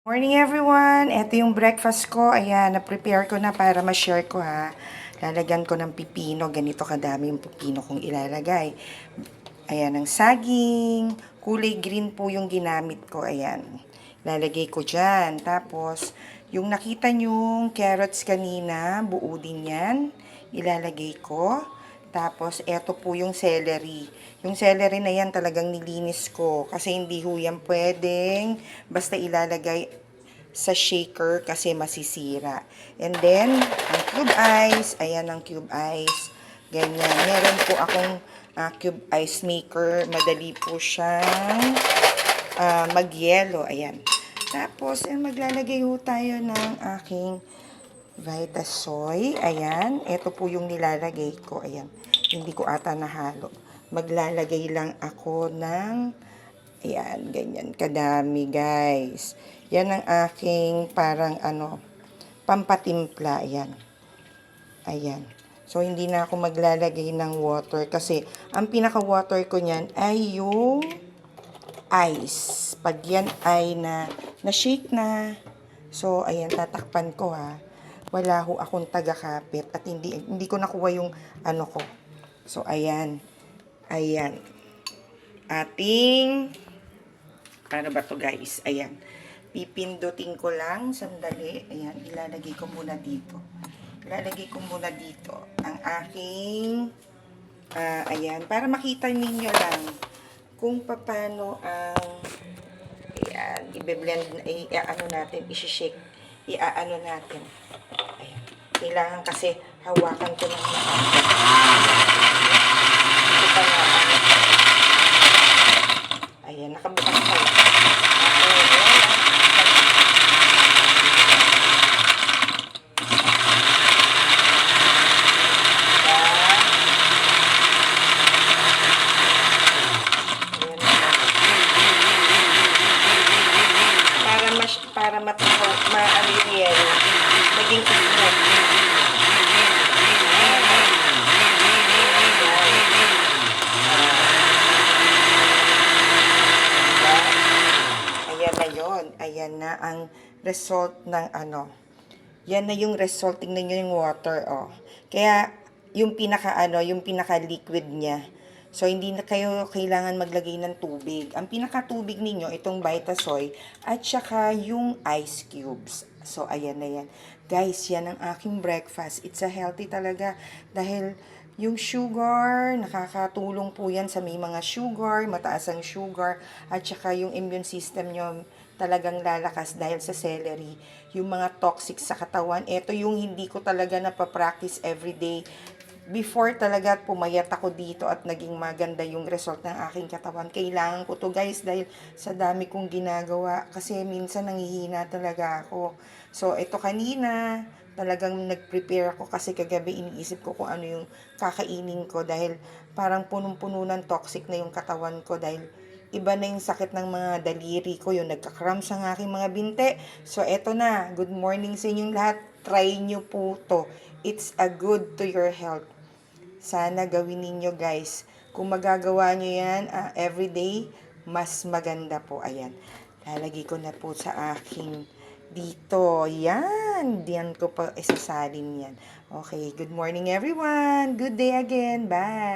Morning everyone! Ito yung breakfast ko. Ayan, na-prepare ko na para ma-share ko ha. Lalagyan ko ng pipino. Ganito kadami yung pipino kong ilalagay. Ayan, ang saging. Kulay green po yung ginamit ko. Ayan. Lalagay ko dyan. Tapos, yung nakita nyong carrots kanina, buo din yan. Ilalagay ko. Tapos, eto po yung celery. Yung celery na yan talagang nilinis ko. Kasi hindi ho yan pwedeng basta ilalagay sa shaker kasi masisira. And then, ang cube ice. Ayan ang cube ice. Ganyan. Meron po akong cube ice maker. Madali po siyang mag-yelo. Ayan. Tapos, maglalagay ho tayo ng aking Vitasoy. Ayan. Ito po yung nilalagay ko. Ayan. Hindi ko ata nahalo. Maglalagay lang ako ng ayan, ganyan kadami guys. Yan ang aking parang pampatimpla. Ayan. Ayan. So, hindi na ako maglalagay ng water kasi ang pinaka-water ko niyan ay yung ice. Pag yan ay na-shake na. So, ayan, tatakpan ko ha. Wala ho akong taga-kapit at hindi ko nakuha yung ko. So, ayan. Ayan. Ating ano ba to guys? Ayan. Pipindutin ko lang. Sandali. Ayan. Ilalagay ko muna dito. Ilalagay ko muna dito ang aking ayan. Para makita ninyo lang kung paano ang ayan. I-blend. Ano natin. I-shake. I-ano natin. Ayan. Kailangan kasi hawakan ko ng ayan, nakabukas pa. Para matahaw, maano yung yelo, maging smooth. Ayan na yun. Ayan na ang result ng yan na yung result. Tingnan nyo yung water, oh. Kaya, yung yung pinaka-liquid niya. So, hindi na kayo kailangan maglagay ng tubig. Ang pinaka-tubig ninyo, itong Vitasoy, at saka yung ice cubes. So, ayan na yan. Guys, yan ang aking breakfast. It's a healthy talaga. Dahil, yung sugar, nakakatulong po yan sa may mga sugar, mataas ang sugar, at saka yung immune system nyo talagang lalakas dahil sa celery. Yung mga toxic sa katawan, ito yung hindi ko talaga napapractice everyday. Before talaga pumayat ako dito at naging maganda yung result ng aking katawan. Kailangan ko to guys dahil sa dami kong ginagawa. Kasi minsan nanghihina talaga ako. So, ito kanina, talagang nag-prepare ako kasi kagabi iniisip ko kung ano yung kakainin ko dahil parang punong-puno ng toxic na yung katawan ko dahil iba na yung sakit ng mga daliri ko, yung nagka-cramps ang aking mga binte. So, eto na. Good morning sa inyong lahat. Try nyo po to. It's a good to your health. Sana gawin ninyo guys. Kung magagawa nyo yan everyday, mas maganda po. Ayan. Lalagay ko na po sa aking dito. Yan. Diyan ko pa isasalin yan. Okay. Good morning everyone. Good day again. Bye.